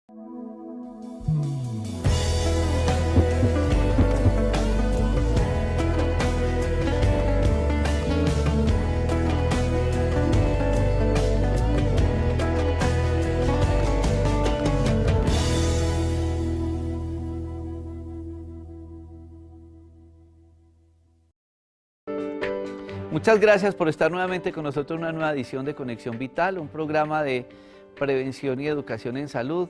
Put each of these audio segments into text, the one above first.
Muchas gracias por estar nuevamente con nosotros en una nueva edición de Conexión Vital, un programa de prevención y educación en salud.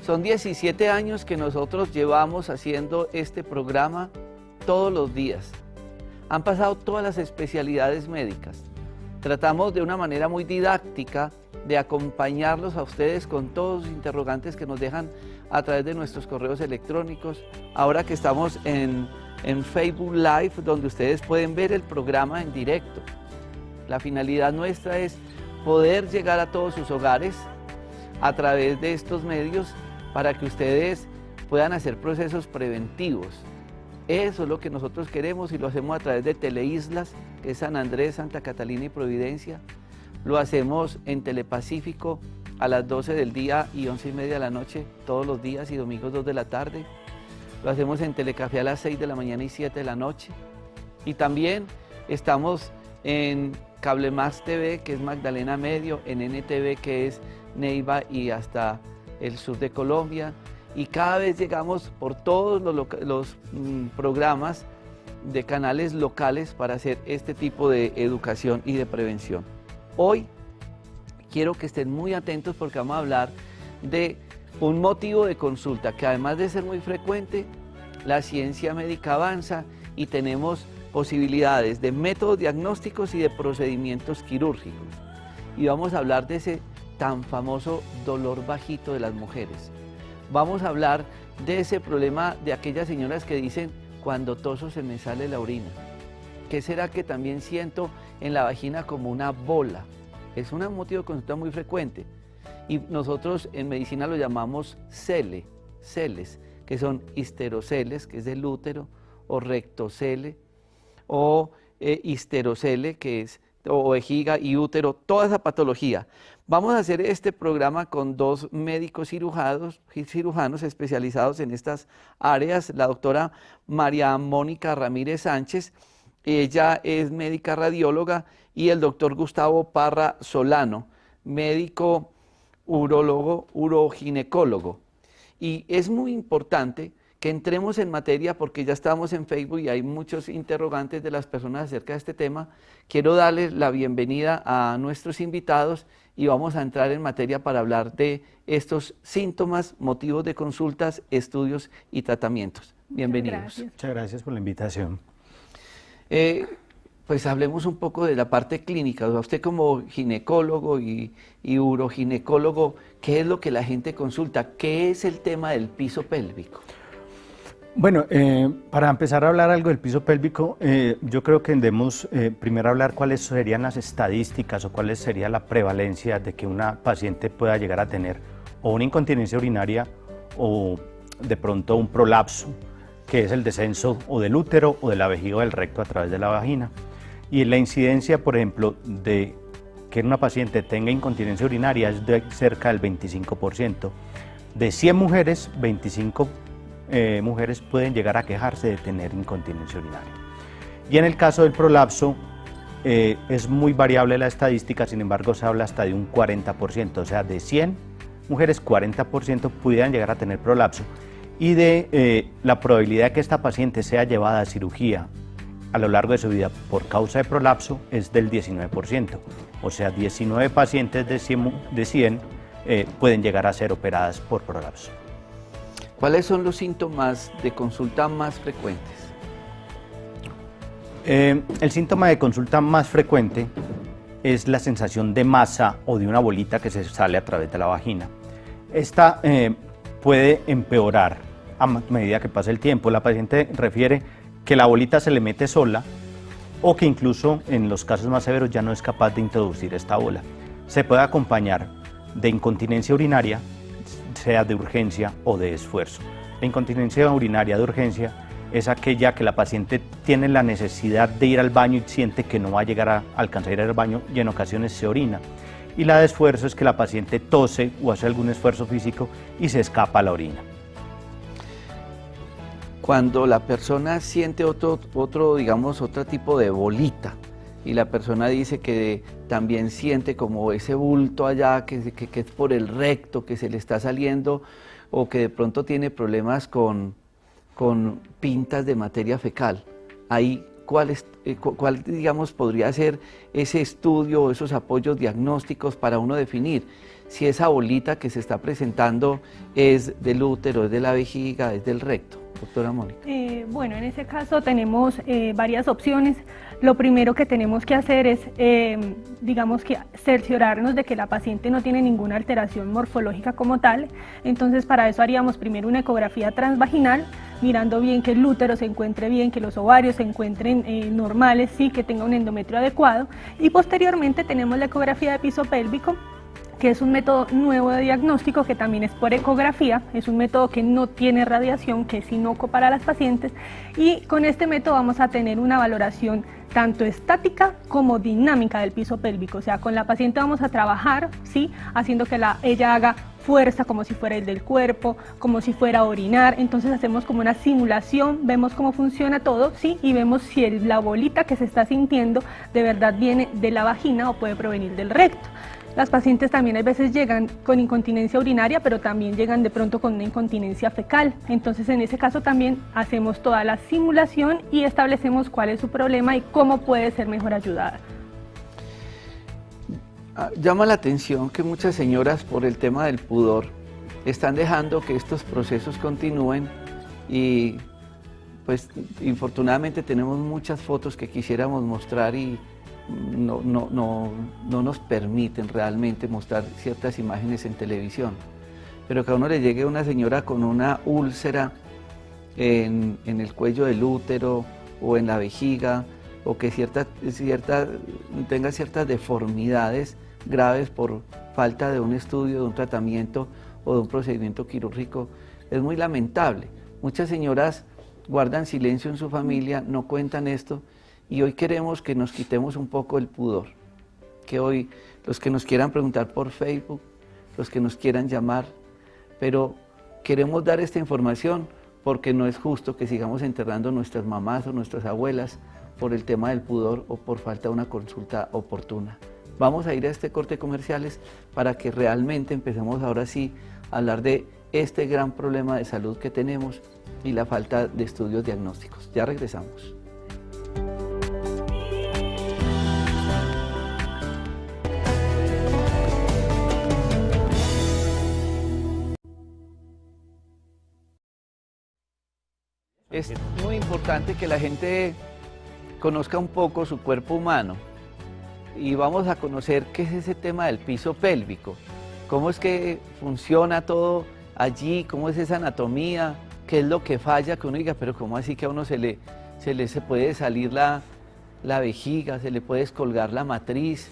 Son 17 años que nosotros llevamos haciendo este programa todos los días. Han pasado todas las especialidades médicas. Tratamos de una manera muy didáctica de acompañarlos a ustedes con todos los interrogantes que nos dejan a través de nuestros correos electrónicos. Ahora que estamos en Facebook Live, donde ustedes pueden ver el programa en directo. La finalidad nuestra es poder llegar a todos sus hogares a través de estos medios para que ustedes puedan hacer procesos preventivos. Eso es lo que nosotros queremos y lo hacemos a través de Teleislas, que es San Andrés, Santa Catalina y Providencia. Lo hacemos en Telepacífico a las 12 del día y 11:30 de la noche, todos los días y domingos 2 de la tarde. Lo hacemos en Telecafé a las 6 de la mañana y 7 de la noche. Y también estamos en Cable Más TV, que es Magdalena Medio, en NTV, que es Neiva y hasta el sur de Colombia. Y cada vez llegamos por todos los programas de canales locales para hacer este tipo de educación y de prevención. Hoy quiero que estén muy atentos porque vamos a hablar de un motivo de consulta que, además de ser muy frecuente, la ciencia médica avanza y tenemos posibilidades de métodos diagnósticos y de procedimientos quirúrgicos. Y vamos a hablar de ese tan famoso dolor bajito de las mujeres. Vamos a hablar de ese problema de aquellas señoras que dicen: cuando toso se me sale la orina. ¿Qué será que también siento en la vagina como una bola? Es un motivo de consulta muy frecuente. Y nosotros en medicina lo llamamos celes, que son histeroceles, que es del útero, o rectocele, o histerocele, que es o vejiga y útero, toda esa patología. Vamos a hacer este programa con dos médicos cirujanos especializados en estas áreas, la doctora María Mónica Ramírez Sánchez, ella es médica radióloga, y el doctor Gustavo Parra Solano, médico urólogo, uroginecólogo. Y es muy importante que entremos en materia porque ya estamos en Facebook y hay muchos interrogantes de las personas acerca de este tema. Quiero darles la bienvenida a nuestros invitados y vamos a entrar en materia para hablar de estos síntomas, motivos de consultas, estudios y tratamientos. Bienvenidos. Muchas gracias por la invitación. Pues hablemos un poco de la parte clínica. O sea, usted como ginecólogo y uroginecólogo, ¿qué es lo que la gente consulta? ¿Qué es el tema del piso pélvico? Bueno, para empezar a hablar algo del piso pélvico, yo creo que debemos primero hablar cuáles serían las estadísticas o cuál sería la prevalencia de que una paciente pueda llegar a tener o una incontinencia urinaria o de pronto un prolapso, que es el descenso o del útero o de la vejiga o del recto a través de la vagina. Y la incidencia, por ejemplo, de que una paciente tenga incontinencia urinaria es de cerca del 25%. De 100 mujeres, 25 mujeres pueden llegar a quejarse de tener incontinencia urinaria. Y en el caso del prolapso, es muy variable la estadística, sin embargo se habla hasta de un 40%, o sea, de 100 mujeres, 40% pudieran llegar a tener prolapso. Y de la probabilidad de que esta paciente sea llevada a cirugía a lo largo de su vida por causa de prolapso es del 19%, o sea, 19 pacientes de 100 pueden llegar a ser operadas por prolapso. ¿Cuáles son los síntomas de consulta más frecuentes? El síntoma de consulta más frecuente es la sensación de masa o de una bolita que se sale a través de la vagina. Esta puede empeorar a medida que pasa el tiempo. La paciente refiere que la bolita se le mete sola o que incluso en los casos más severos ya no es capaz de introducir esta bola. Se puede acompañar de incontinencia urinaria, sea de urgencia o de esfuerzo. La incontinencia urinaria de urgencia es aquella que la paciente tiene la necesidad de ir al baño y siente que no va a llegar a alcanzar a ir al baño y en ocasiones se orina. y la de esfuerzo es que la paciente tose o hace algún esfuerzo físico y se escapa la orina. Cuando la persona siente digamos, otro tipo de bolita y la persona dice que también siente como ese bulto allá, que es por el recto, que se le está saliendo, o que de pronto tiene problemas con pintas de materia fecal, ahí ¿cuál, digamos, podría ser ese estudio o esos apoyos diagnósticos para uno definir si esa bolita que se está presentando es del útero, es de la vejiga, es del recto? Doctora Mónica. Bueno, en ese caso tenemos varias opciones. Lo primero que tenemos que hacer es, digamos que cerciorarnos de que la paciente no tiene ninguna alteración morfológica como tal. Entonces para eso haríamos primero una ecografía transvaginal, mirando bien que el útero se encuentre bien, que los ovarios se encuentren normales, sí, que tenga un endometrio adecuado. Y posteriormente tenemos la ecografía de piso pélvico, que es un método nuevo de diagnóstico que también es por ecografía, es un método que no tiene radiación, que es inocuo para las pacientes, y con este método vamos a tener una valoración tanto estática como dinámica del piso pélvico. O sea, con la paciente vamos a trabajar, ¿sí?, haciendo que ella haga fuerza como si fuera el del cuerpo, como si fuera a orinar. Entonces hacemos como una simulación, vemos cómo funciona todo, ¿sí?, y vemos si la bolita que se está sintiendo de verdad viene de la vagina o puede provenir del recto. Las pacientes también a veces llegan con incontinencia urinaria, pero también llegan de pronto con una incontinencia fecal. Entonces en ese caso también hacemos toda la simulación y establecemos cuál es su problema y cómo puede ser mejor ayudada. Llama la atención que muchas señoras, por el tema del pudor, están dejando que estos procesos continúen y pues infortunadamente tenemos muchas fotos que quisiéramos mostrar y no nos permiten realmente mostrar ciertas imágenes en televisión. Pero que a uno le llegue una señora con una úlcera en el cuello del útero o en la vejiga, o que tenga ciertas deformidades graves por falta de un estudio, de un tratamiento o de un procedimiento quirúrgico, es muy lamentable. Muchas señoras guardan silencio en su familia, no cuentan esto, y hoy queremos que nos quitemos un poco el pudor, que hoy los que nos quieran preguntar por Facebook, los que nos quieran llamar, pero queremos dar esta información porque no es justo que sigamos enterrando a nuestras mamás o nuestras abuelas por el tema del pudor o por falta de una consulta oportuna. Vamos a ir a este corte de comerciales para que realmente empecemos ahora sí a hablar de este gran problema de salud que tenemos y la falta de estudios diagnósticos. Ya regresamos. Es muy importante que la gente conozca un poco su cuerpo humano y vamos a conocer qué es ese tema del piso pélvico, cómo es que funciona todo allí, cómo es esa anatomía, qué es lo que falla, que uno diga, pero cómo así que a uno se puede salir la vejiga, se le puede descolgar la matriz,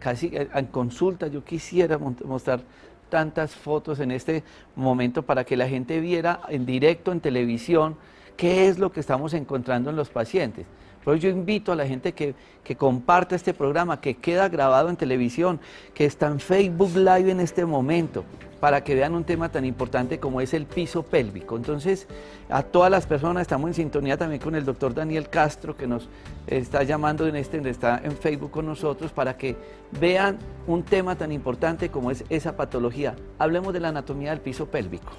casi en consulta. Yo quisiera mostrar tantas fotos en este momento para que la gente viera en directo, en televisión, qué es lo que estamos encontrando en los pacientes. Por eso yo invito a la gente que comparta este programa, que queda grabado en televisión, que está en Facebook Live en este momento, para que vean un tema tan importante como es el piso pélvico. Entonces, a todas las personas, estamos en sintonía también con el doctor Daniel Castro, que nos está llamando está en Facebook con nosotros, para que vean un tema tan importante como es esa patología. Hablemos de la anatomía del piso pélvico.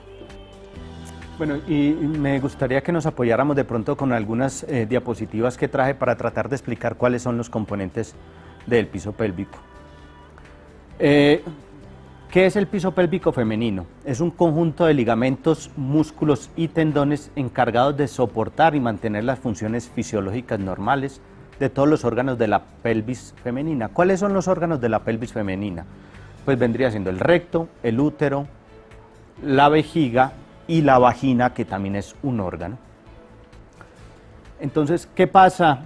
Bueno, y me gustaría que nos apoyáramos de pronto con algunas diapositivas que traje para tratar de explicar cuáles son los componentes del piso pélvico. ¿Qué es el piso pélvico femenino? Es un conjunto de ligamentos, músculos y tendones encargados de soportar y mantener las funciones fisiológicas normales de todos los órganos de la pelvis femenina. ¿Cuáles son los órganos de la pelvis femenina? Pues vendría siendo el recto, el útero, la vejiga y la vagina, que también es un órgano. Entonces, ¿qué pasa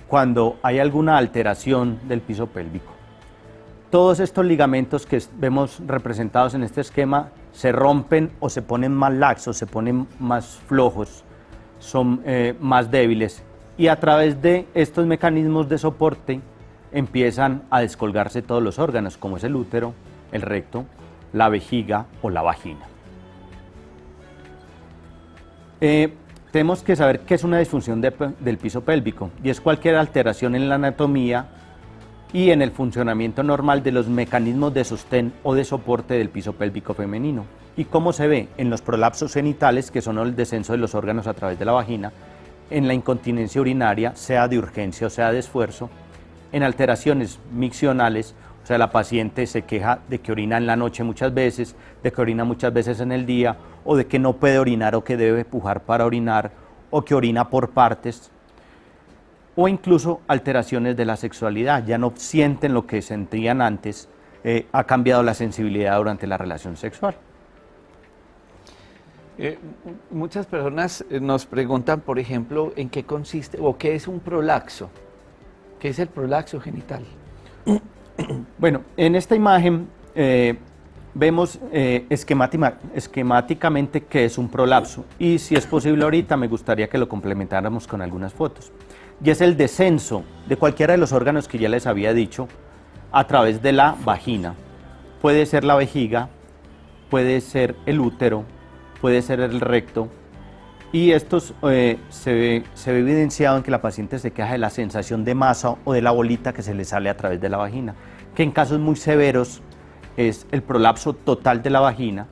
cuando hay alguna alteración del piso pélvico? Todos estos ligamentos que vemos representados en este esquema se rompen o se ponen más laxos, se ponen más flojos, son más débiles, y a través de estos mecanismos de soporte empiezan a descolgarse todos los órganos, como es el útero, el recto, la vejiga o la vagina. Tenemos que saber qué es una disfunción del piso pélvico, y es cualquier alteración en la anatomía y en el funcionamiento normal de los mecanismos de sostén o de soporte del piso pélvico femenino. ¿Y cómo se ve? En los prolapsos genitales, que son el descenso de los órganos a través de la vagina, en la incontinencia urinaria, sea de urgencia o sea de esfuerzo, en alteraciones miccionales, o sea, la paciente se queja de que orina en la noche muchas veces, de que orina muchas veces en el día, o de que no puede orinar o que debe pujar para orinar, o que orina por partes, o incluso alteraciones de la sexualidad, ya no sienten lo que sentían antes, ha cambiado la sensibilidad durante la relación sexual. Muchas personas nos preguntan, por ejemplo, en qué consiste o qué es un prolaxo. ¿Qué es el prolaxo genital? Bueno, en esta imagen vemos esquemáticamente qué es un prolapso, y si es posible ahorita me gustaría que lo complementáramos con algunas fotos. Y es el descenso de cualquiera de los órganos que ya les había dicho a través de la vagina. Puede ser la vejiga, puede ser el útero, puede ser el recto, y esto se ve evidenciado en que la paciente se queja de la sensación de masa o de la bolita que se le sale a través de la vagina, que en casos muy severos es el prolapso total de la vagina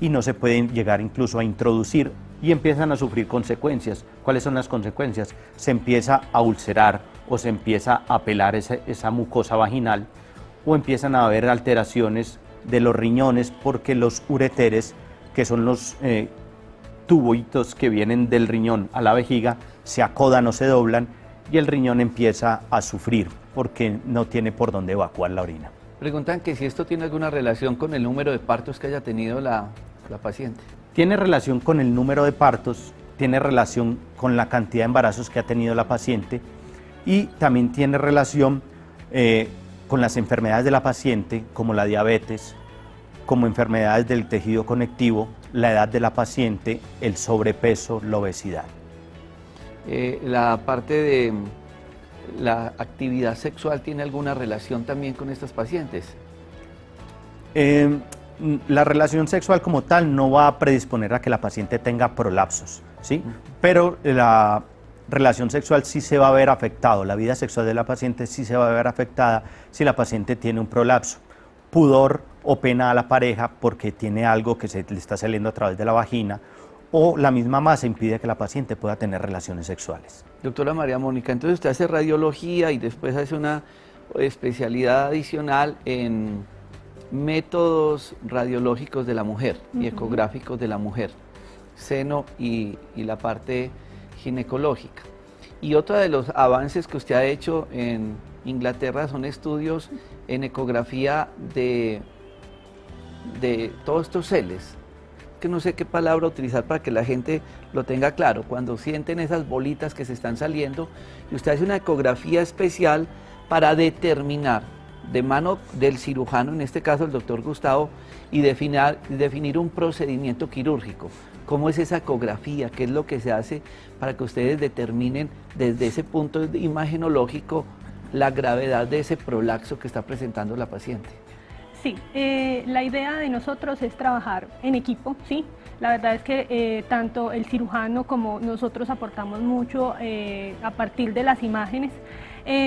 y no se pueden llegar incluso a introducir, y empiezan a sufrir consecuencias. ¿Cuáles son las consecuencias? Se empieza a ulcerar o se empieza a pelar esa mucosa vaginal, o empiezan a haber alteraciones de los riñones, porque los ureteres, que son los tubitos que vienen del riñón a la vejiga, se acodan o se doblan, y el riñón empieza a sufrir porque no tiene por dónde evacuar la orina. Preguntan que si esto tiene alguna relación con el número de partos que haya tenido la paciente. Tiene relación con el número de partos, tiene relación con la cantidad de embarazos que ha tenido la paciente, y también tiene relación con las enfermedades de la paciente, como la diabetes, como enfermedades del tejido conectivo, la edad de la paciente, el sobrepeso, la obesidad. La parte de la actividad sexual, ¿tiene alguna relación también con estas pacientes? La relación sexual como tal no va a predisponer a que la paciente tenga prolapsos, ¿sí? Pero la relación sexual sí se va a ver afectado, la vida sexual de la paciente sí se va a ver afectada si la paciente tiene un prolapso. Pudor o pena a la pareja porque tiene algo que se le está saliendo a través de la vagina, o la misma masa impide que la paciente pueda tener relaciones sexuales. Doctora María Mónica, entonces usted hace radiología y después hace una especialidad adicional en métodos radiológicos de la mujer y ecográficos de la mujer, seno y la parte ginecológica. Y otro de los avances que usted ha hecho en Inglaterra son estudios en ecografía de todos estos celes, que no sé qué palabra utilizar para que la gente lo tenga claro, cuando sienten esas bolitas que se están saliendo, y usted hace una ecografía especial para determinar de mano del cirujano, en este caso el doctor Gustavo, y definir un procedimiento quirúrgico. ¿Cómo es esa ecografía? ¿Qué es lo que se hace para que ustedes determinen desde ese punto imagenológico la gravedad de ese prolaxo que está presentando la paciente? Sí, la idea de nosotros es trabajar en equipo, ¿sí? La verdad es que tanto el cirujano como nosotros aportamos mucho a partir de las imágenes.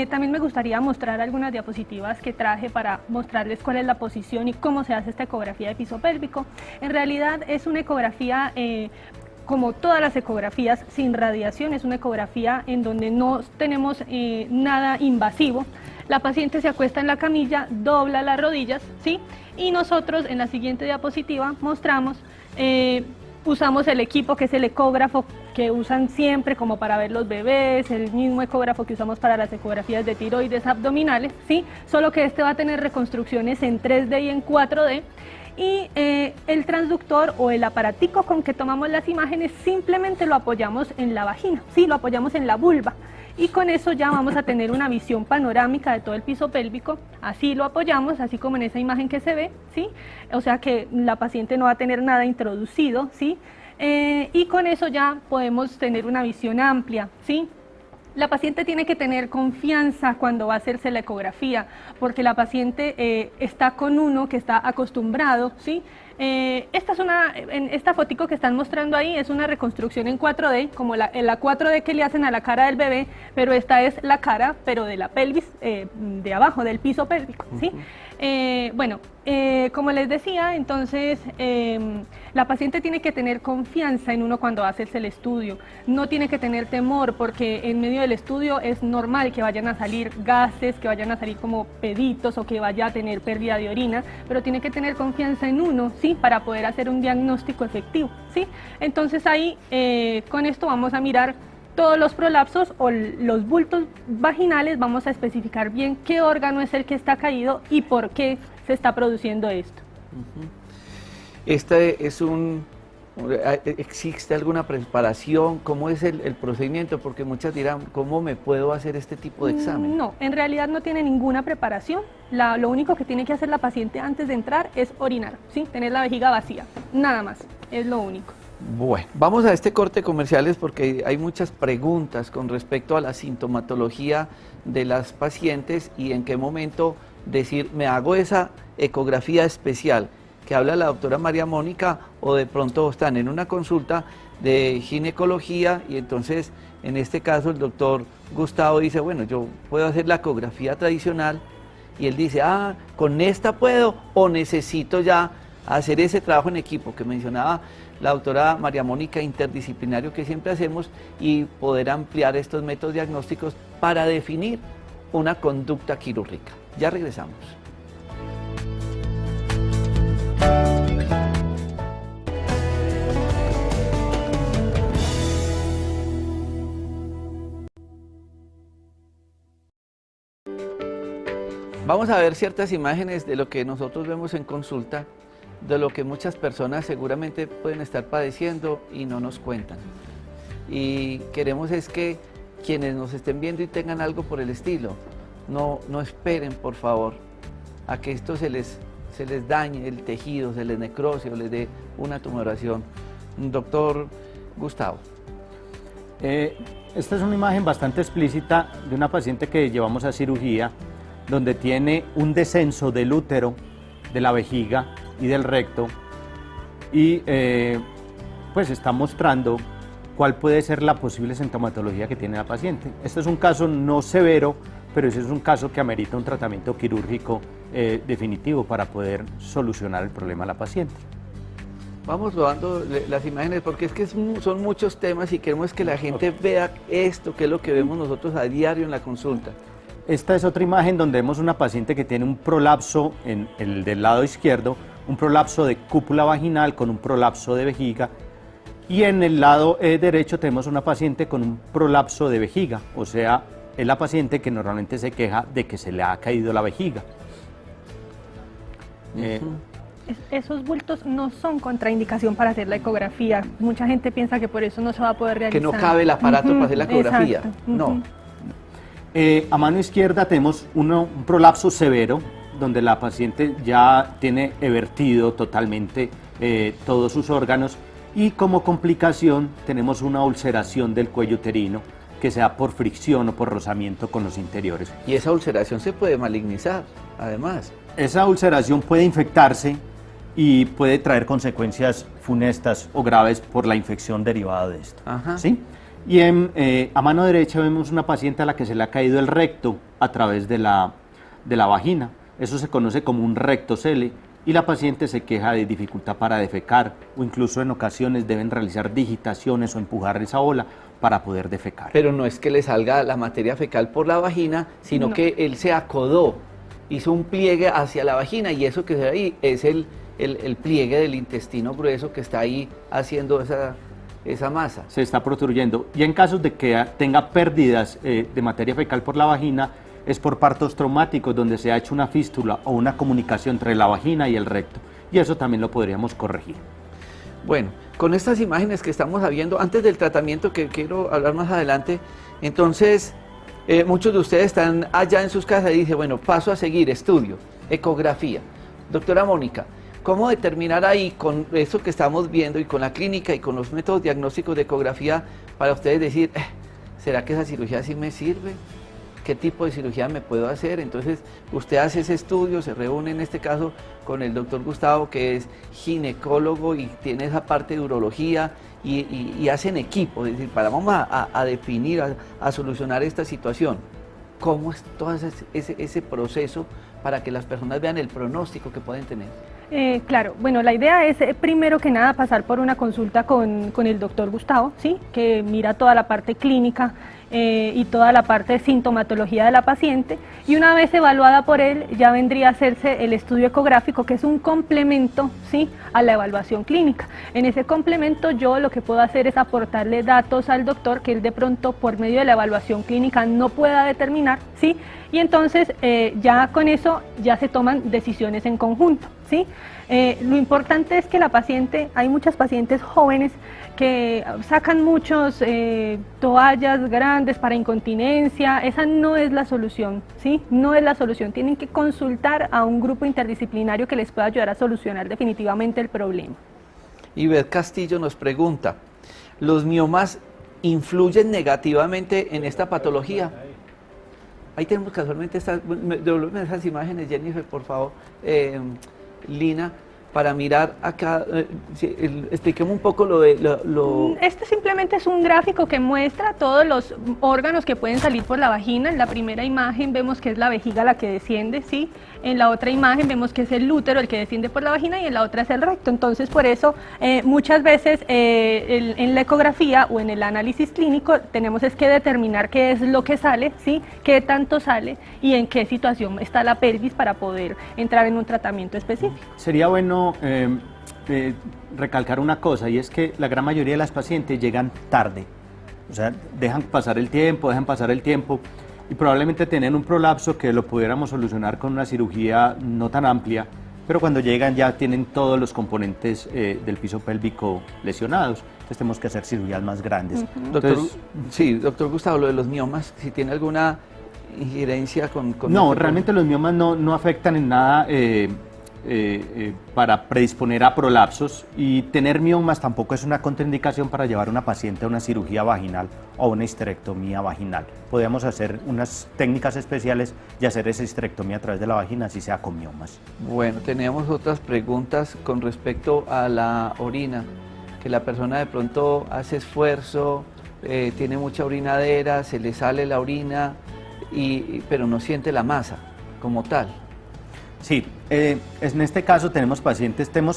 También me gustaría mostrar algunas diapositivas que traje para mostrarles cuál es la posición y cómo se hace esta ecografía de piso pélvico. En realidad es una ecografía como todas las ecografías sin radiación, es una ecografía en donde no tenemos nada invasivo. La paciente se acuesta en la camilla, dobla las rodillas, ¿sí? Y nosotros en la siguiente diapositiva mostramos, usamos el equipo que es el ecógrafo que usan siempre como para ver los bebés, el mismo ecógrafo que usamos para las ecografías de tiroides abdominales, ¿sí? Solo que este va a tener reconstrucciones en 3D y en 4D. Y el transductor o el aparatico con que tomamos las imágenes simplemente lo apoyamos en la vagina, ¿sí? Lo apoyamos en la vulva. Y con eso ya vamos a tener una visión panorámica de todo el piso pélvico, así lo apoyamos, así como en esa imagen que se ve, ¿sí? O sea que la paciente no va a tener nada introducido, ¿sí? Y con eso ya podemos tener una visión amplia, ¿sí? La paciente tiene que tener confianza cuando va a hacerse la ecografía, porque la paciente está con uno que está acostumbrado, ¿sí? Esta fotico que están mostrando ahí es una reconstrucción en 4D, como la 4D que le hacen a la cara del bebé, pero esta es la cara, pero de la pelvis, de abajo, del piso pélvico, ¿sí? Como les decía, entonces la paciente tiene que tener confianza en uno cuando hace el estudio, no tiene que tener temor, porque en medio del estudio es normal que vayan a salir gases, que vayan a salir como peditos o que vaya a tener pérdida de orina, pero tiene que tener confianza en uno, ¿sí? Para poder hacer un diagnóstico efectivo, ¿sí? Entonces ahí con esto vamos a mirar todos los prolapsos o los bultos vaginales, vamos a especificar bien qué órgano es el que está caído y por qué se está produciendo esto. ¿Existe alguna preparación? ¿Cómo es el procedimiento? Porque muchas dirán, ¿cómo me puedo hacer este tipo de examen? No, en realidad no tiene ninguna preparación. Lo único que tiene que hacer la paciente antes de entrar es orinar, ¿sí? Tener la vejiga vacía, nada más, es lo único. Bueno, vamos a este corte comerciales porque hay muchas preguntas con respecto a la sintomatología de las pacientes y en qué momento decir, me hago esa ecografía especial que habla la doctora María Mónica, o de pronto están en una consulta de ginecología y entonces en este caso el doctor Gustavo dice, bueno, yo puedo hacer la ecografía tradicional, y él dice, con esta puedo o necesito ya hacer ese trabajo en equipo que mencionaba la doctora María Mónica, interdisciplinario que siempre hacemos, y poder ampliar estos métodos diagnósticos para definir una conducta quirúrgica. Ya regresamos. Vamos a ver ciertas imágenes de lo que nosotros vemos en consulta, de lo que muchas personas seguramente pueden estar padeciendo y no nos cuentan. Y queremos es que quienes nos estén viendo y tengan algo por el estilo, no esperen, por favor, a que esto se les dañe el tejido, se les necrosie o les dé una tumoración. Doctor Gustavo. Esta es una imagen bastante explícita de una paciente que llevamos a cirugía, donde tiene un descenso del útero, de la vejiga y del recto, y pues está mostrando cuál puede ser la posible sintomatología que tiene la paciente. Este es un caso no severo, pero ese es un caso que amerita un tratamiento quirúrgico definitivo para poder solucionar el problema de la paciente. Vamos rodando las imágenes porque es que son muchos temas y queremos que la gente vea esto, que es lo que vemos nosotros a diario en la consulta. Esta es otra imagen donde vemos una paciente que tiene un prolapso en el del lado izquierdo, un prolapso de cúpula vaginal con un prolapso de vejiga, y en el lado derecho tenemos una paciente con un prolapso de vejiga, o sea, es la paciente que normalmente se queja de que se le ha caído la vejiga. Esos bultos no son contraindicación para hacer la ecografía. Mucha gente piensa que por eso no se va a poder realizar. Que no cabe el aparato para hacer la ecografía. Exacto. No. A mano izquierda tenemos un prolapso severo, donde la paciente ya tiene evertido totalmente todos sus órganos, y como complicación tenemos una ulceración del cuello uterino que sea por fricción o por rozamiento con los interiores. Y esa ulceración se puede malignizar, además. Esa ulceración puede infectarse y puede traer consecuencias funestas o graves por la infección derivada de esto. ¿Sí? Y a mano derecha vemos una paciente a la que se le ha caído el recto a través de la vagina. Eso se conoce como un rectocele, y la paciente se queja de dificultad para defecar, o incluso en ocasiones deben realizar digitaciones o empujar esa bola para poder defecar. Pero no es que le salga la materia fecal por la vagina, sino que él se acodó, hizo un pliegue hacia la vagina, y eso que se ve ahí es el pliegue del intestino grueso que está ahí haciendo esa masa. Se está prostruyendo, y en casos de que tenga pérdidas de materia fecal por la vagina, es por partos traumáticos donde se ha hecho una fístula o una comunicación entre la vagina y el recto, y eso también lo podríamos corregir. Bueno, con estas imágenes que estamos viendo, antes del tratamiento que quiero hablar más adelante, entonces muchos de ustedes están allá en sus casas y dicen, bueno, paso a seguir, estudio, ecografía. Doctora Mónica, ¿cómo determinar ahí con eso que estamos viendo y con la clínica y con los métodos diagnósticos de ecografía para ustedes decir, ¿será que esa cirugía sí me sirve? ¿Qué tipo de cirugía me puedo hacer? Entonces, usted hace ese estudio, se reúne en este caso con el doctor Gustavo, que es ginecólogo y tiene esa parte de urología, y hacen equipo, es decir, vamos a definir, a solucionar esta situación. ¿Cómo es todo ese proceso para que las personas vean el pronóstico que pueden tener? Claro, bueno, la idea es primero que nada pasar por una consulta con el doctor Gustavo, ¿sí? Que mira toda la parte clínica y toda la parte de sintomatología de la paciente, y una vez evaluada por él ya vendría a hacerse el estudio ecográfico, que es un complemento, ¿sí?, a la evaluación clínica. En ese complemento yo lo que puedo hacer es aportarle datos al doctor que él de pronto por medio de la evaluación clínica no pueda determinar, ¿sí? Y entonces ya con eso ya se toman decisiones en conjunto, ¿sí? Lo importante es que la paciente, hay muchas pacientes jóvenes que sacan muchos toallas grandes para incontinencia. Esa no es la solución, ¿sí? No es la solución. Tienen que consultar a un grupo interdisciplinario que les pueda ayudar a solucionar definitivamente el problema. Ivette Castillo nos pregunta, ¿los miomas influyen negativamente en esta patología? Ahí tenemos casualmente devuélveme esas imágenes, Jennifer, por favor, Lina, para mirar acá, expliquemos un poco Este simplemente es un gráfico que muestra todos los órganos que pueden salir por la vagina. En la primera imagen vemos que es la vejiga la que desciende, ¿sí? En la otra imagen vemos que es el útero el que desciende por la vagina, y en la otra es el recto. Entonces, por eso, muchas veces en la ecografía o en el análisis clínico tenemos es que determinar qué es lo que sale, ¿sí? Qué tanto sale y en qué situación está la pelvis para poder entrar en un tratamiento específico. Sería bueno recalcar una cosa, y es que la gran mayoría de las pacientes llegan tarde, o sea, dejan pasar el tiempo, y probablemente tienen un prolapso que lo pudiéramos solucionar con una cirugía no tan amplia, pero cuando llegan ya tienen todos los componentes del piso pélvico lesionados, entonces tenemos que hacer cirugías más grandes. Doctor Gustavo, lo de los miomas, si tiene alguna injerencia con No, realmente los miomas no afectan en nada para predisponer a prolapsos, y tener miomas tampoco es una contraindicación para llevar a una paciente a una cirugía vaginal o una histerectomía vaginal. Podemos hacer unas técnicas especiales y hacer esa histerectomía a través de la vagina, así sea con miomas. Bueno, tenemos otras preguntas con respecto a la orina, que la persona de pronto hace esfuerzo, tiene mucha orinadera, se le sale la orina, pero no siente la masa como tal. Sí, en este caso tenemos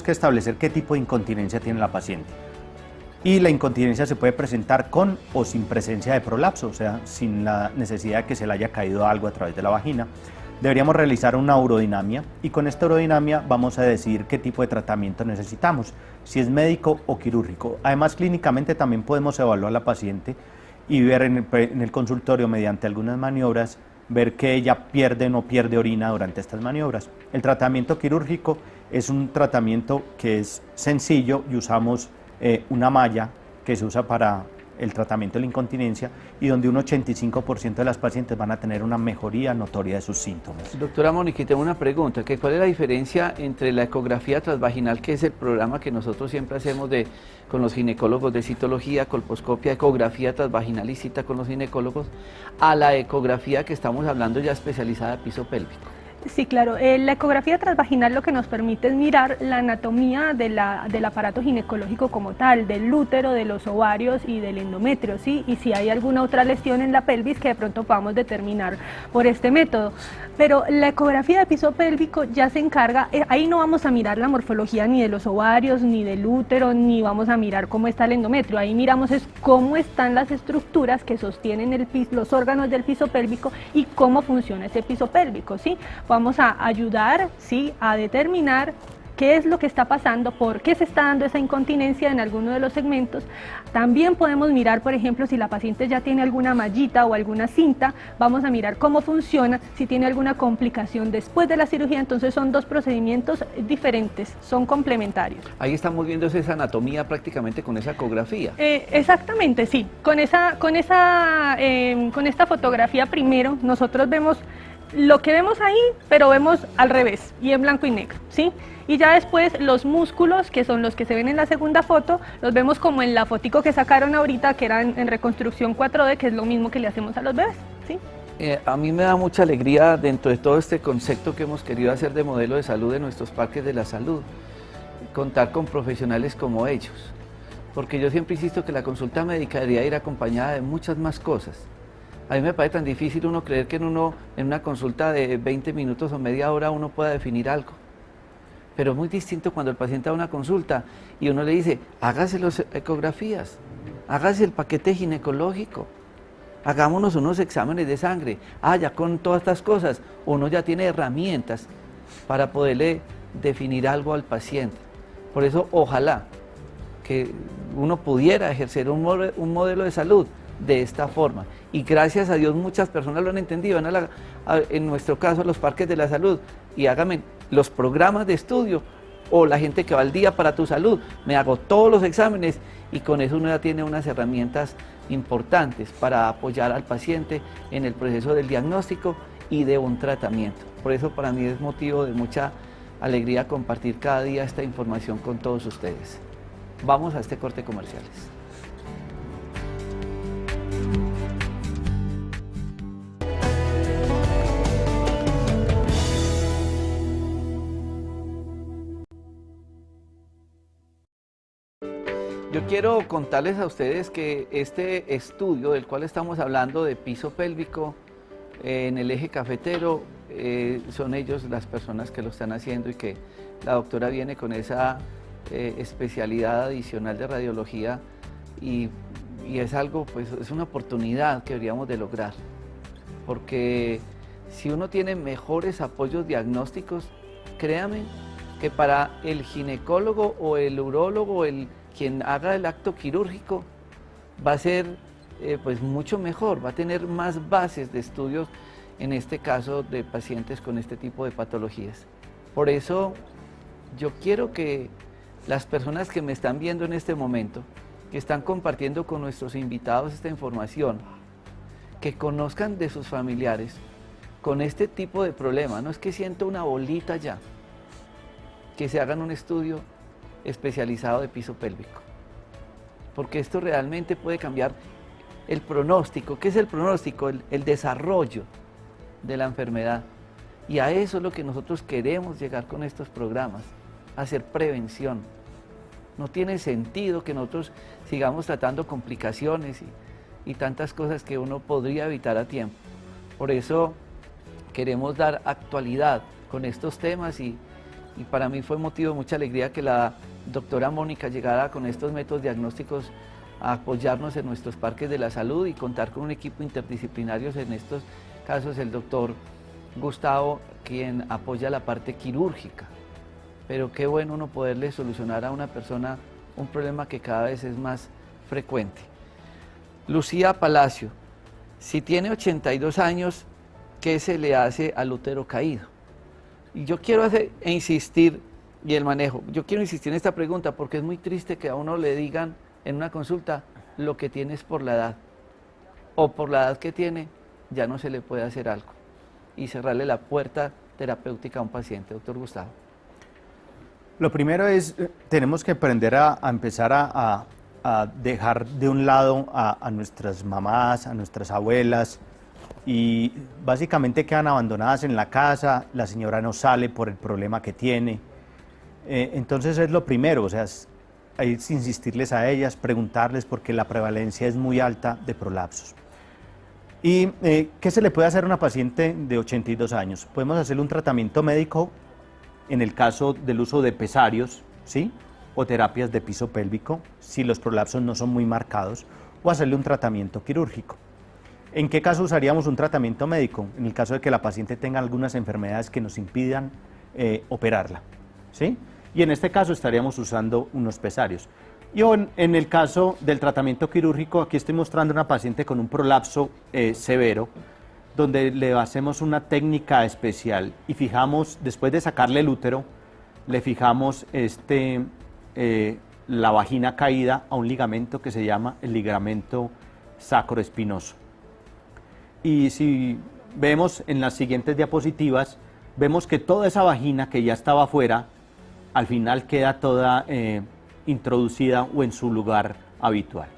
que establecer qué tipo de incontinencia tiene la paciente. Y la incontinencia se puede presentar con o sin presencia de prolapso, o sea, sin la necesidad de que se le haya caído algo a través de la vagina. Deberíamos realizar una urodinamia, y con esta urodinamia vamos a decidir qué tipo de tratamiento necesitamos, si es médico o quirúrgico. Además, clínicamente también podemos evaluar a la paciente y ver en el consultorio, mediante algunas maniobras, ver que ella pierde o no pierde orina durante estas maniobras. El tratamiento quirúrgico es un tratamiento que es sencillo, y usamos una malla que se usa para el tratamiento de la incontinencia, y donde un 85% de las pacientes van a tener una mejoría notoria de sus síntomas. Doctora Mónica, tengo una pregunta, ¿cuál es la diferencia entre la ecografía transvaginal, que es el programa que nosotros siempre hacemos con los ginecólogos de citología, colposcopia, ecografía transvaginal y cita con los ginecólogos, a la ecografía que estamos hablando ya especializada de piso pélvico? Sí, claro. La ecografía transvaginal lo que nos permite es mirar la anatomía del aparato ginecológico como tal, del útero, de los ovarios y del endometrio, ¿sí? Y si hay alguna otra lesión en la pelvis que de pronto podamos determinar por este método. Pero la ecografía de piso pélvico ya se encarga, ahí no vamos a mirar la morfología ni de los ovarios, ni del útero, ni vamos a mirar cómo está el endometrio. Ahí miramos es cómo están las estructuras que sostienen los órganos del piso pélvico y cómo funciona ese piso pélvico, ¿sí? Vamos a ayudar, ¿sí?, a determinar qué es lo que está pasando, por qué se está dando esa incontinencia en alguno de los segmentos. También podemos mirar, por ejemplo, si la paciente ya tiene alguna mallita o alguna cinta, vamos a mirar cómo funciona, si tiene alguna complicación después de la cirugía. Entonces son dos procedimientos diferentes, son complementarios. Ahí estamos viendo esa anatomía prácticamente con esa ecografía. Exactamente, sí. Con esta fotografía primero nosotros vemos lo que vemos ahí, pero vemos al revés y en blanco y negro, ¿sí? Y ya después los músculos, que son los que se ven en la segunda foto, los vemos como en la fotico que sacaron ahorita, que era en reconstrucción 4D, que es lo mismo que le hacemos a los bebés, ¿sí? A mí me da mucha alegría dentro de todo este concepto que hemos querido hacer de modelo de salud en nuestros parques de la salud, contar con profesionales como ellos, porque yo siempre insisto que la consulta médica debería ir acompañada de muchas más cosas. A mí me parece tan difícil uno creer que en una consulta de 20 minutos o media hora uno pueda definir algo, pero es muy distinto cuando el paciente va a una consulta y uno le dice, hágase las ecografías, hágase el paquete ginecológico, hagámonos unos exámenes de sangre. Ya con todas estas cosas uno ya tiene herramientas para poderle definir algo al paciente. Por eso ojalá que uno pudiera ejercer un modelo de salud de esta forma. Y gracias a Dios muchas personas lo han entendido. Van en nuestro caso, los parques de la salud y háganme los programas de estudio, o la gente que va al día para tu salud, me hago todos los exámenes y con eso uno ya tiene unas herramientas importantes para apoyar al paciente en el proceso del diagnóstico y de un tratamiento. Por eso para mí es motivo de mucha alegría compartir cada día esta información con todos ustedes. Vamos a este corte comerciales. Yo quiero contarles a ustedes que este estudio del cual estamos hablando de piso pélvico en el eje cafetero, son ellos las personas que lo están haciendo y que la doctora viene con esa especialidad adicional de radiología y es algo, pues es una oportunidad que deberíamos de lograr, porque si uno tiene mejores apoyos diagnósticos, créame que para el ginecólogo o el urólogo, quien haga el acto quirúrgico, va a ser pues mucho mejor, va a tener más bases de estudios, en este caso de pacientes con este tipo de patologías. Por eso yo quiero que las personas que me están viendo en este momento, que están compartiendo con nuestros invitados esta información, que conozcan de sus familiares con este tipo de problema. No es que siento una bolita ya, que se hagan un estudio especializado de piso pélvico, porque esto realmente puede cambiar el pronóstico. ¿Qué es el pronóstico? El desarrollo de la enfermedad, y a eso es lo que nosotros queremos llegar con estos programas, hacer prevención. No tiene sentido que nosotros sigamos tratando complicaciones y tantas cosas que uno podría evitar a tiempo. Por eso queremos dar actualidad con estos temas y para mí fue motivo de mucha alegría que la doctora Mónica llegara con estos métodos diagnósticos a apoyarnos en nuestros parques de la salud y contar con un equipo interdisciplinario, en estos casos el doctor Gustavo, quien apoya la parte quirúrgica. Pero qué bueno uno poderle solucionar a una persona un problema que cada vez es más frecuente. Lucía Palacio, si tiene 82 años, ¿qué se le hace al útero caído? Y yo quiero insistir, y el manejo, yo quiero insistir en esta pregunta porque es muy triste que a uno le digan en una consulta lo que tiene es por la edad, o por la edad que tiene ya no se le puede hacer algo, y cerrarle la puerta terapéutica a un paciente. Doctor Gustavo. Lo primero es, tenemos que aprender a empezar a dejar de un lado a nuestras mamás, a nuestras abuelas, y básicamente quedan abandonadas en la casa, la señora no sale por el problema que tiene. Entonces es lo primero, o sea, es insistirles a ellas, preguntarles, porque la prevalencia es muy alta de prolapsos. ¿Y qué se le puede hacer a una paciente de 82 años? Podemos hacerle un tratamiento médico en el caso del uso de pesarios, ¿sí? O terapias de piso pélvico, si los prolapsos no son muy marcados, o hacerle un tratamiento quirúrgico. ¿En qué caso usaríamos un tratamiento médico? En el caso de que la paciente tenga algunas enfermedades que nos impidan operarla, ¿sí? Y en este caso estaríamos usando unos pesarios. Y en el caso del tratamiento quirúrgico, aquí estoy mostrando una paciente con un prolapso severo, donde le hacemos una técnica especial y fijamos, después de sacarle el útero, le fijamos la vagina caída a un ligamento que se llama el ligamento sacroespinoso. Y si vemos en las siguientes diapositivas, vemos que toda esa vagina que ya estaba afuera, al final queda toda introducida o en su lugar habitual.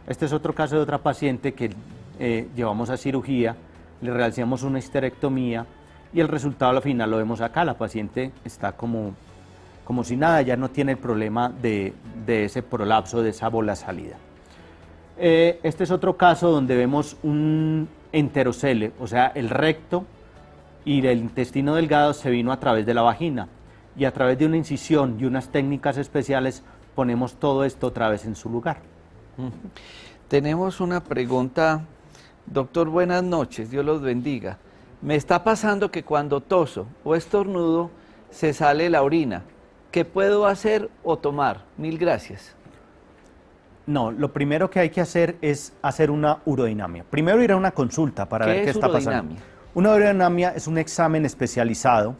Este es otro caso de otra paciente que llevamos a cirugía, le realizamos una histerectomía y el resultado al final lo vemos acá. La paciente está como si nada, ya no tiene el problema de ese prolapso, de esa bola salida. Este es otro caso donde vemos un enterocele, o sea, el recto y el intestino delgado se vino a través de la vagina y a través de una incisión y unas técnicas especiales ponemos todo esto otra vez en su lugar. Tenemos una pregunta. Doctor, buenas noches, Dios los bendiga. Me está pasando que cuando toso o estornudo se sale la orina. ¿Qué puedo hacer o tomar? Mil gracias. No, lo primero que hay que hacer es hacer una urodinamia. Primero ir a una consulta para ver qué está pasando. Una urodinamia es un examen especializado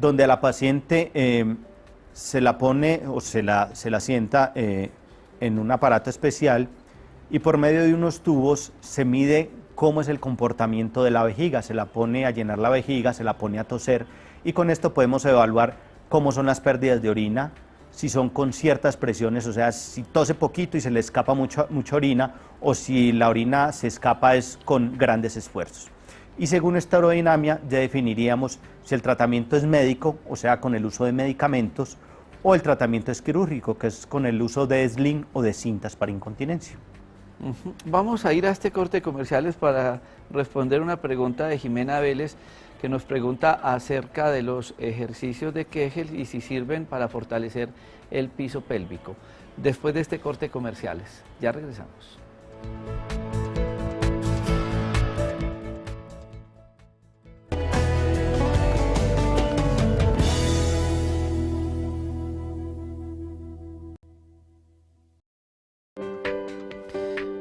donde a la paciente se la pone o se la sienta en un aparato especial y por medio de unos tubos se mide cómo es el comportamiento de la vejiga, se la pone a llenar la vejiga, se la pone a toser y con esto podemos evaluar cómo son las pérdidas de orina, si son con ciertas presiones, o sea, si tose poquito y se le escapa mucha orina o si la orina se escapa es con grandes esfuerzos. Y según esta urodinamia ya definiríamos si el tratamiento es médico, o sea, con el uso de medicamentos, o el tratamiento es quirúrgico, que es con el uso de sling o de cintas para incontinencia. Vamos a ir a este corte de comerciales para responder una pregunta de Jimena Vélez que nos pregunta acerca de los ejercicios de Kegel y si sirven para fortalecer el piso pélvico. Después de este corte de comerciales, ya regresamos.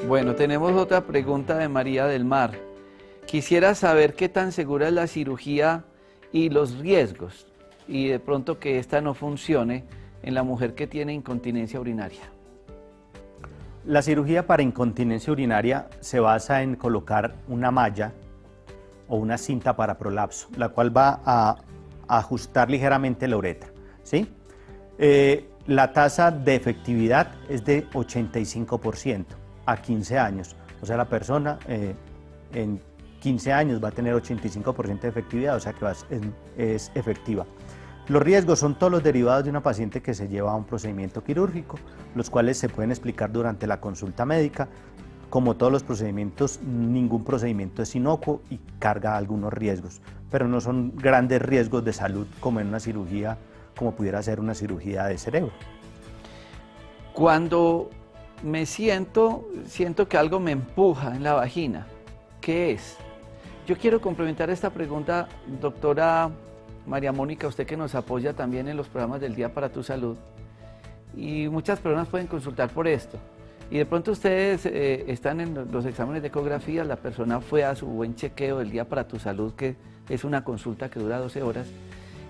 Bueno, tenemos otra pregunta de María del Mar. Quisiera saber qué tan segura es la cirugía y los riesgos, y de pronto que esta no funcione en la mujer que tiene incontinencia urinaria. La cirugía para incontinencia urinaria se basa en colocar una malla o una cinta para prolapso, la cual va a ajustar ligeramente la uretra, ¿sí? La tasa de efectividad es de 85% a 15 años, o sea, la persona en 15 años va a tener 85% de efectividad, o sea que es efectiva. Los riesgos son todos los derivados de una paciente que se lleva a un procedimiento quirúrgico, los cuales se pueden explicar durante la consulta médica. Como todos los procedimientos, ningún procedimiento es inocuo y carga algunos riesgos, pero no son grandes riesgos de salud como en una cirugía, como pudiera ser una cirugía de cerebro. Cuando me siento que algo me empuja en la vagina, ¿qué es? Yo quiero complementar esta pregunta, doctora María Mónica, usted que nos apoya también en los programas del Día para tu Salud, y muchas personas pueden consultar por esto. Y de pronto ustedes están en los exámenes de ecografía, la persona fue a su buen chequeo del Día para tu Salud, que es una consulta que dura 12 horas,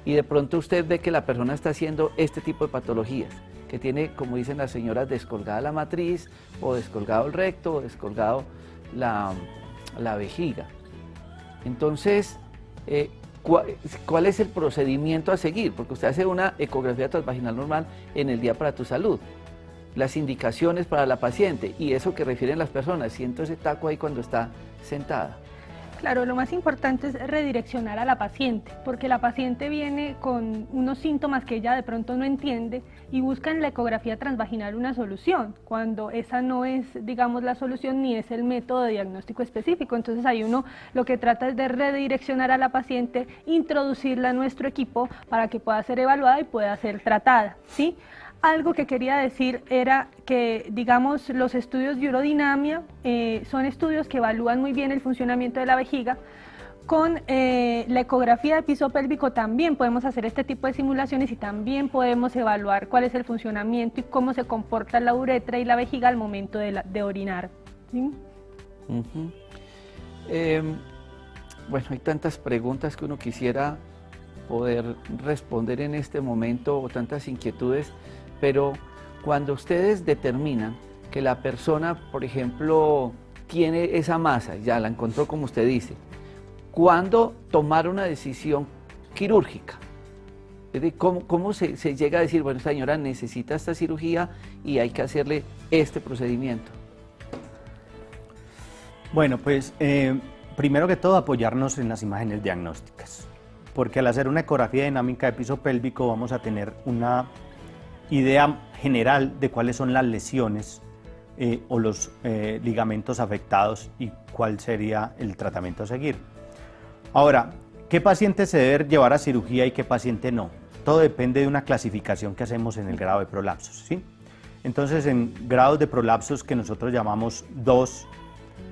y de pronto usted ve que la persona está haciendo este tipo de patologías, que tiene, como dicen las señoras, descolgada la matriz, o descolgado el recto, o descolgado la vejiga. Entonces, ¿cuál es el procedimiento a seguir? Porque usted hace una ecografía transvaginal normal en el Día para tu Salud. Las indicaciones para la paciente y eso que refieren las personas, siento ese taco ahí cuando está sentada. Claro, lo más importante es redireccionar a la paciente, porque la paciente viene con unos síntomas que ella de pronto no entiende y busca en la ecografía transvaginal una solución, cuando esa no es, digamos, la solución ni es el método de diagnóstico específico. Entonces ahí uno lo que trata es de redireccionar a la paciente, introducirla a nuestro equipo para que pueda ser evaluada y pueda ser tratada, ¿sí? Algo que quería decir era que, digamos, los estudios de urodinamia son estudios que evalúan muy bien el funcionamiento de la vejiga. Con la ecografía de piso pélvico también podemos hacer este tipo de simulaciones y también podemos evaluar cuál es el funcionamiento y cómo se comporta la uretra y la vejiga al momento de orinar, ¿sí? Bueno, hay tantas preguntas que uno quisiera poder responder en este momento o tantas inquietudes, pero cuando ustedes determinan que la persona, por ejemplo, tiene esa masa, ya la encontró como usted dice, ¿cuándo tomar una decisión quirúrgica? Es decir, ¿cómo se llega a decir, bueno, esta señora necesita esta cirugía y hay que hacerle este procedimiento? Bueno, pues primero que todo apoyarnos en las imágenes diagnósticas, porque al hacer una ecografía dinámica de piso pélvico vamos a tener una idea general de cuáles son las lesiones o los ligamentos afectados y cuál sería el tratamiento a seguir. Ahora, ¿qué paciente se debe llevar a cirugía y qué paciente no? Todo depende de una clasificación que hacemos en el grado de prolapsos, ¿sí? Entonces, en grados de prolapsos que nosotros llamamos 2,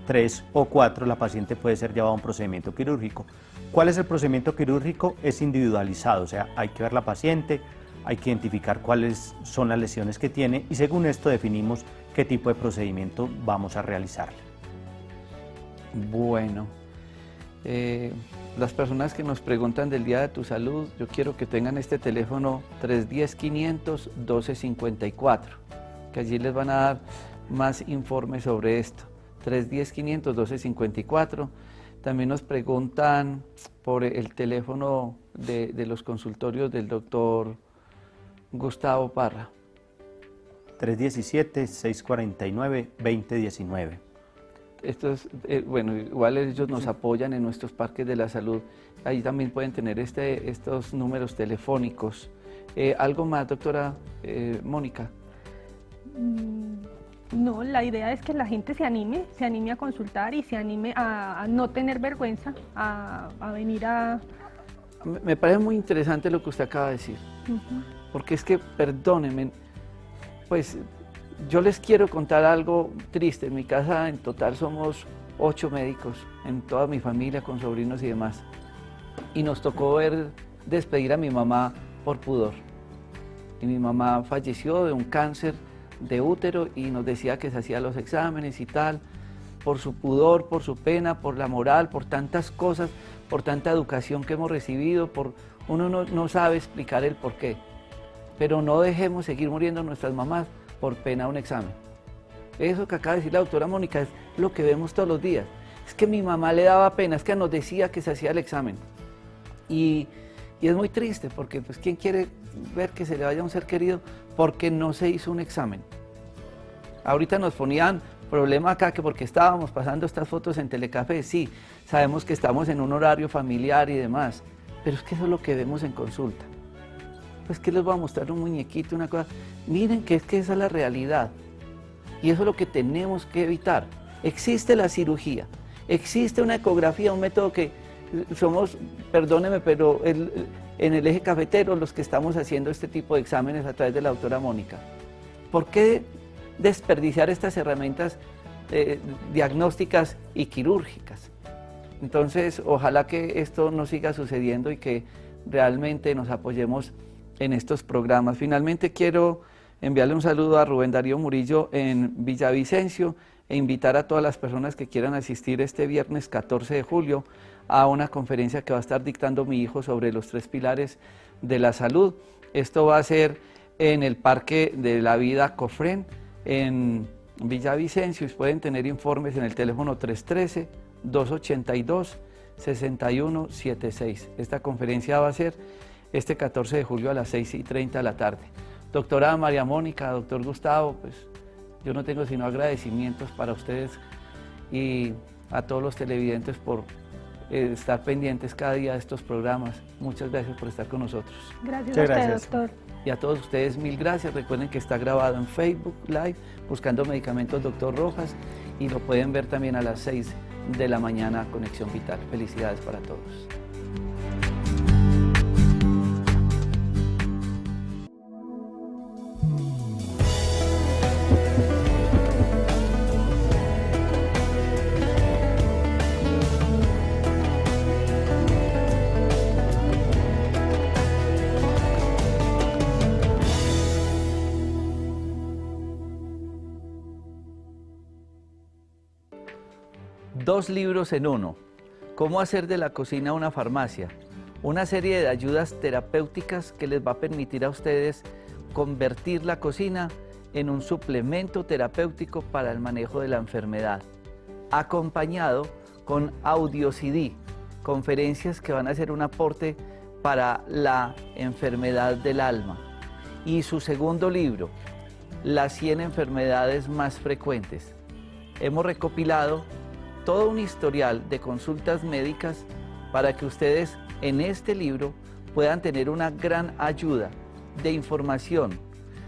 3 o 4, la paciente puede ser llevada a un procedimiento quirúrgico. ¿Cuál es el procedimiento quirúrgico? Es individualizado, o sea, hay que ver la paciente, hay que identificar cuáles son las lesiones que tiene y según esto definimos qué tipo de procedimiento vamos a realizarle. Bueno, las personas que nos preguntan del Día de tu Salud, yo quiero que tengan este teléfono 310-500-1254, que allí les van a dar más informes sobre esto. 310-500-1254. También nos preguntan por el teléfono de los consultorios del doctor Gustavo Parra. 317-649-2019. Esto es, bueno, igual ellos nos apoyan en nuestros parques de la salud. Ahí también pueden tener estos números telefónicos. ¿Algo más, doctora Mónica? No, la idea es que la gente se anime a consultar y se anime a no tener vergüenza, a venir a... Me parece muy interesante lo que usted acaba de decir, porque es que, perdónenme, pues yo les quiero contar algo triste. En mi casa en total somos 8 médicos, en toda mi familia, con sobrinos y demás, y nos tocó despedir a mi mamá por pudor, y mi mamá falleció de un cáncer de útero y nos decía que se hacía los exámenes y tal, por su pudor, por su pena, por la moral, por tantas cosas, por tanta educación que hemos recibido, uno no sabe explicar el por qué, pero no dejemos seguir muriendo nuestras mamás por pena a un examen. Eso que acaba de decir la doctora Mónica es lo que vemos todos los días. Es que mi mamá le daba pena, es que nos decía que se hacía el examen. Y es muy triste porque pues ¿quién quiere ver que se le vaya a un ser querido porque no se hizo un examen? Ahorita nos ponían problema acá que porque estábamos pasando estas fotos en Telecafé, sí, sabemos que estamos en un horario familiar y demás, pero es que eso es lo que vemos en consulta. Pues que les voy a mostrar un muñequito, una cosa. Miren que es que esa es la realidad y eso es lo que tenemos que evitar. Existe la cirugía, existe una ecografía, un método que somos, perdóneme, pero en el eje cafetero los que estamos haciendo este tipo de exámenes a través de la doctora Mónica. ¿Por qué desperdiciar estas herramientas diagnósticas y quirúrgicas? Entonces, ojalá que esto no siga sucediendo y que realmente nos apoyemos en estos programas. Finalmente quiero enviarle un saludo a Rubén Darío Murillo en Villavicencio e invitar a todas las personas que quieran asistir este viernes 14 de julio a una conferencia que va a estar dictando mi hijo sobre los 3 pilares de la salud. Esto va a ser en el Parque de la Vida Cofrén, en Villavicencio, y pueden tener informes en el teléfono 313-282-6176. Esta conferencia va a ser este 14 de julio a las 6:30 de la tarde. Doctora María Mónica, doctor Gustavo, pues yo no tengo sino agradecimientos para ustedes y a todos los televidentes por estar pendientes cada día de estos programas. Muchas gracias por estar con nosotros. Gracias a usted, doctor. Y a todos ustedes, mil gracias. Recuerden que está grabado en Facebook Live, buscando medicamentos Dr. Rojas, y lo pueden ver también a las 6 de la mañana, Conexión Vital. Felicidades para todos. Dos libros en uno. Cómo hacer de la cocina una farmacia. Una serie de ayudas terapéuticas que les va a permitir a ustedes convertir la cocina en un suplemento terapéutico para el manejo de la enfermedad. Acompañado con audio CD. conferencias que van a ser un aporte para la enfermedad del alma. Y su segundo libro, Las 100 enfermedades más frecuentes. Hemos recopilado todo un historial de consultas médicas para que ustedes en este libro puedan tener una gran ayuda de información,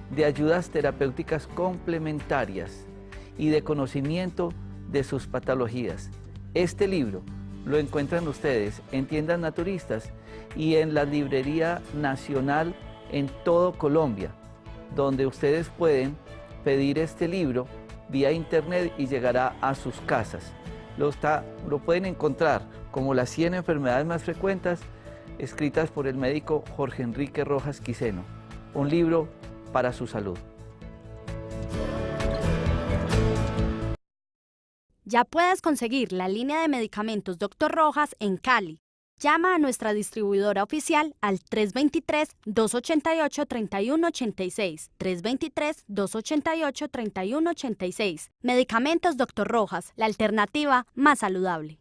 de ayudas terapéuticas complementarias y de conocimiento de sus patologías. Este libro lo encuentran ustedes en tiendas naturistas y en la librería nacional en todo Colombia, donde ustedes pueden pedir este libro vía internet y llegará a sus casas. Lo pueden encontrar como Las 100 enfermedades más frecuentes, escritas por el médico Jorge Enrique Rojas Quiseno. Un libro para su salud. Ya puedes conseguir la línea de medicamentos Dr. Rojas en Cali. Llama a nuestra distribuidora oficial al 323-288-3186. 323-288-3186. Medicamentos Dr. Rojas, la alternativa más saludable.